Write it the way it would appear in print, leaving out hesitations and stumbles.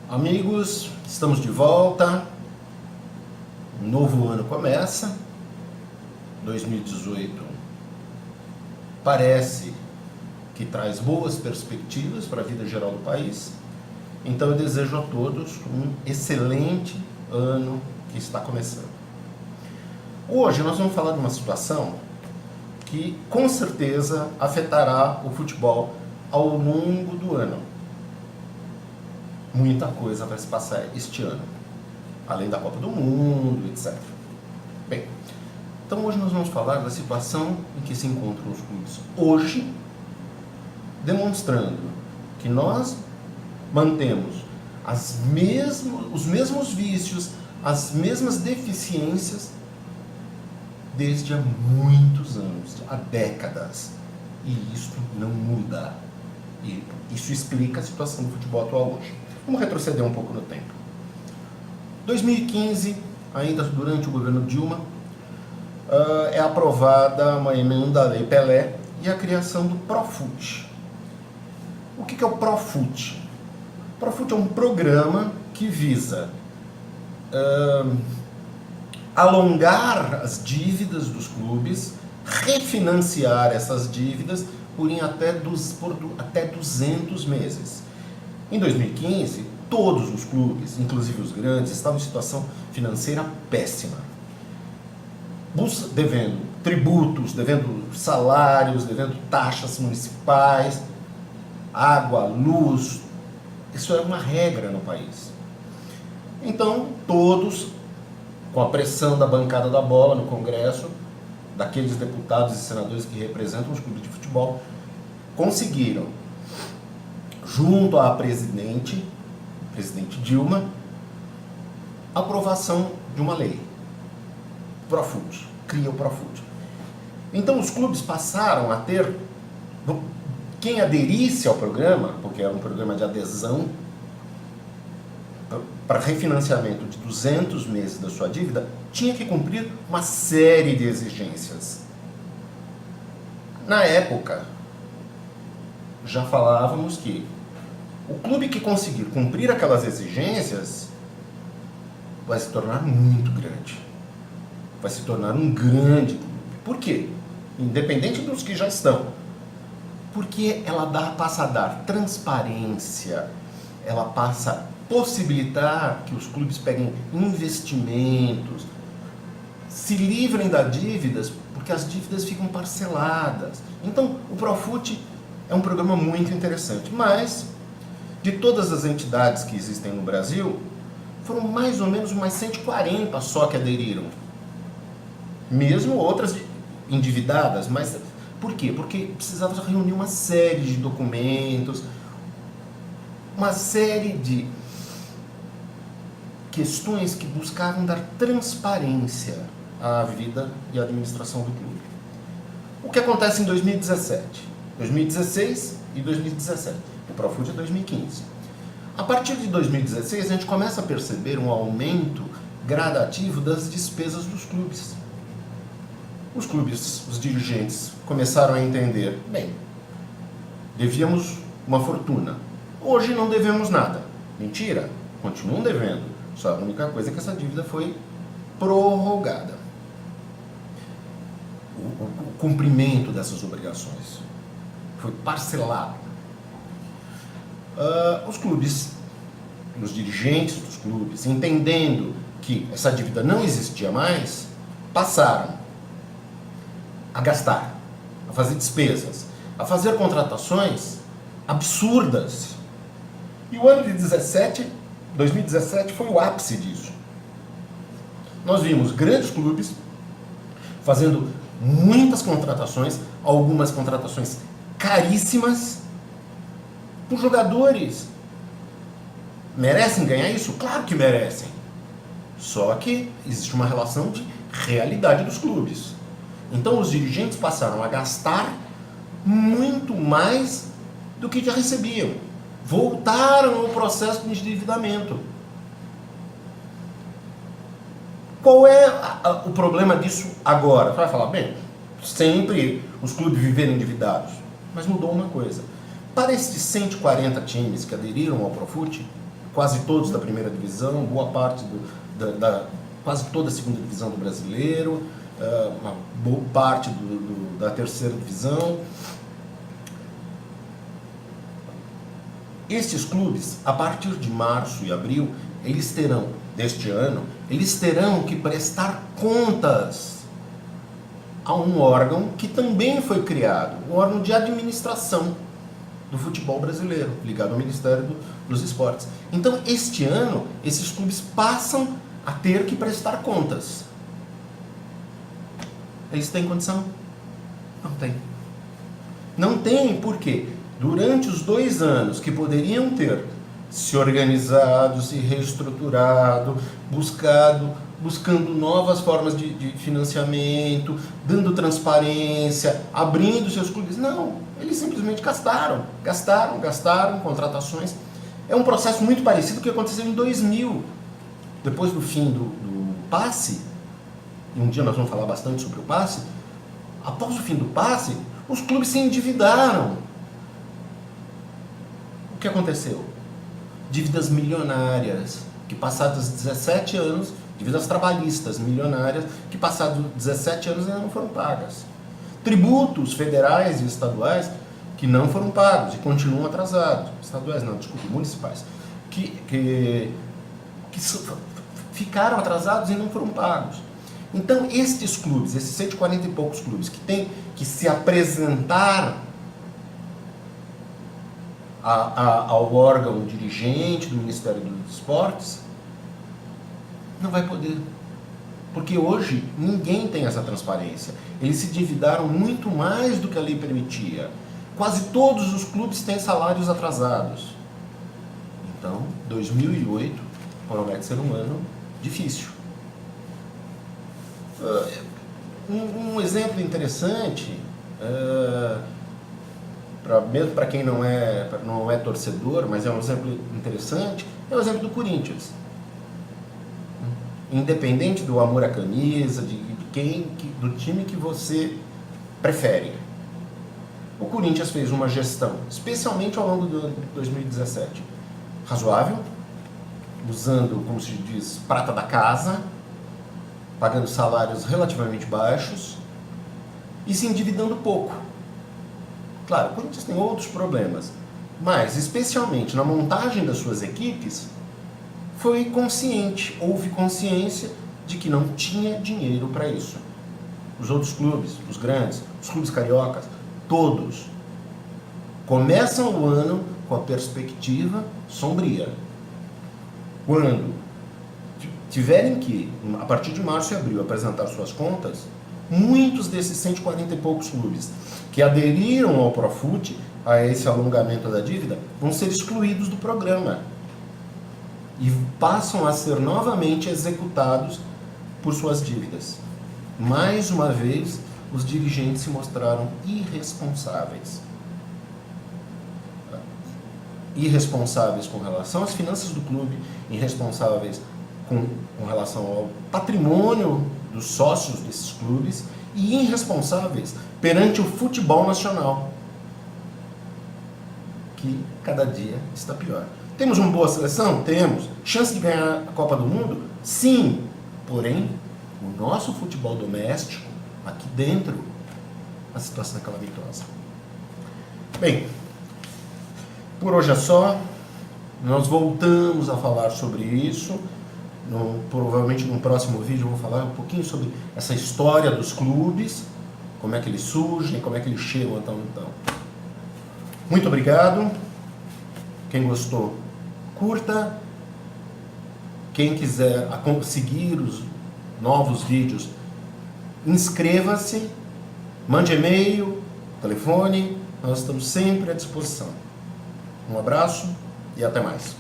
Amigos, estamos de volta. Um novo ano começa. 2018 parece que traz boas perspectivas para a vida geral do país. Então eu desejo a todos um excelente ano que está começando. Hoje nós vamos falar de uma situação que com certeza afetará o futebol ao longo do ano. Muita coisa vai se passar este ano, além da Copa do Mundo, etc. Bem, então hoje nós vamos falar da situação em que se encontram os clubes hoje, demonstrando que nós mantemos os mesmos vícios, as mesmas deficiências desde há muitos anos, há décadas. E isso não muda. E isso explica a situação do futebol atual hoje. Vamos retroceder um pouco no tempo. 2015, ainda durante o governo Dilma, é aprovada uma emenda à Lei Pelé e a criação do Profut. O que é o Profut? O Profut é um programa que visa alongar as dívidas dos clubes, refinanciar essas dívidas por até 200 meses. Em 2015, todos os clubes, inclusive os grandes, estavam em situação financeira péssima. Devendo tributos, devendo salários, devendo taxas municipais, água, luz. Isso era uma regra no país. Então, todos, com a pressão da bancada da bola no Congresso, daqueles deputados e senadores que representam os clubes de futebol, conseguiram, junto à presidente Dilma, a aprovação de uma lei. Profut, cria o Profut. Então os clubes passaram a ter, quem aderisse ao programa, porque era um programa de adesão, para refinanciamento de 200 meses da sua dívida, tinha que cumprir uma série de exigências. Na época, já falávamos que o clube que conseguir cumprir aquelas exigências vai se tornar muito grande. Vai se tornar um grande clube. Por quê? Independente dos que já estão. Porque ela passa a dar transparência, ela passa a possibilitar que os clubes peguem investimentos, se livrem das dívidas, porque as dívidas ficam parceladas. Então, o Profut é um programa muito interessante, mas de todas as entidades que existem no Brasil, foram mais ou menos umas 140 só que aderiram. Mesmo outras endividadas, mas por quê? Porque precisava reunir uma série de documentos, uma série de questões que buscavam dar transparência à vida e à administração do clube. O que acontece em 2017, 2016 e 2017? O Profut é 2015. A partir de 2016, a gente começa a perceber um aumento gradativo das despesas dos clubes. Os clubes, os dirigentes, começaram a entender, bem, devíamos uma fortuna. Hoje não devemos nada. Mentira, continuam devendo. Só a única coisa é que essa dívida foi prorrogada. O cumprimento dessas obrigações foi parcelado. Os clubes, os dirigentes dos clubes, entendendo que essa dívida não existia mais, passaram a gastar, a fazer despesas, a fazer contratações absurdas. E o ano de 2017 foi o ápice disso. Nós vimos grandes clubes fazendo muitas contratações, algumas contratações caríssimas, por jogadores. Merecem ganhar isso? Claro que merecem. Só que existe uma relação de realidade dos clubes. Então os dirigentes passaram a gastar muito mais do que já recebiam. Voltaram ao processo de endividamento. Qual é o problema disso agora? Você vai falar, bem, sempre os clubes viveram endividados. Mas mudou uma coisa. Para esses 140 times que aderiram ao Profut, quase todos da primeira divisão, boa parte quase toda a segunda divisão do brasileiro, uma boa parte da terceira divisão. Estes clubes, a partir de março e abril, deste ano, eles terão que prestar contas a um órgão que também foi criado, um órgão de administração do futebol brasileiro, ligado ao Ministério dos Esportes. Então, este ano, esses clubes passam a ter que prestar contas. Eles têm condição? Não tem. Não tem porque, durante os 2 anos que poderiam ter se organizado, se reestruturado, buscando novas formas de financiamento, dando transparência, abrindo seus clubes. Não, eles simplesmente gastaram contratações. É um processo muito parecido com o que aconteceu em 2000, depois do fim do passe, e um dia nós vamos falar bastante sobre o passe. Após o fim do passe, os clubes se endividaram. O que aconteceu? Dívidas milionárias, que passados 17 anos, dívidas trabalhistas milionárias, que passados 17 anos ainda não foram pagas. Tributos federais e estaduais que não foram pagos e continuam atrasados. Estaduais não, desculpe, municipais. Que ficaram atrasados e não foram pagos. Então, estes clubes, esses 140 e poucos clubes que têm que se apresentar ao órgão dirigente do Ministério dos Esportes, não vai poder. Porque hoje ninguém tem essa transparência. Eles se endividaram muito mais do que a lei permitia. Quase todos os clubes têm salários atrasados. Então, 2008 promete ser um ano difícil. Um exemplo interessante, mesmo para quem não é torcedor, mas é um exemplo interessante, é o exemplo do Corinthians. Independente do amor à camisa, do time que você prefere. O Corinthians fez uma gestão, especialmente ao longo do ano de 2017, razoável, usando, como se diz, prata da casa, pagando salários relativamente baixos e se endividando pouco. Claro, o Corinthians tem outros problemas, mas especialmente na montagem das suas equipes, foi consciente, houve consciência de que não tinha dinheiro para isso. Os outros clubes, os grandes, os clubes cariocas, todos começam o ano com a perspectiva sombria. Quando tiverem que, a partir de março e abril, apresentar suas contas, muitos desses 140 e poucos clubes que aderiram ao Profut, a esse alongamento da dívida, vão ser excluídos do programa e passam a ser novamente executados por suas dívidas. Mais uma vez, os dirigentes se mostraram irresponsáveis. Irresponsáveis com relação às finanças do clube, irresponsáveis com relação ao patrimônio dos sócios desses clubes e irresponsáveis perante o futebol nacional, que cada dia está pior. Temos uma boa seleção? Temos. Chance de ganhar a Copa do Mundo? Sim. Porém, o nosso futebol doméstico, aqui dentro, a situação é calamitosa. Bem, por hoje é só. Nós voltamos a falar sobre isso. Provavelmente no próximo vídeo eu vou falar um pouquinho sobre essa história dos clubes, como é que eles surgem, como é que eles chegam até onde estão. Muito obrigado. Quem gostou, curta. Quem quiser seguir os novos vídeos, inscreva-se, mande e-mail, telefone, nós estamos sempre à disposição. Um abraço e até mais.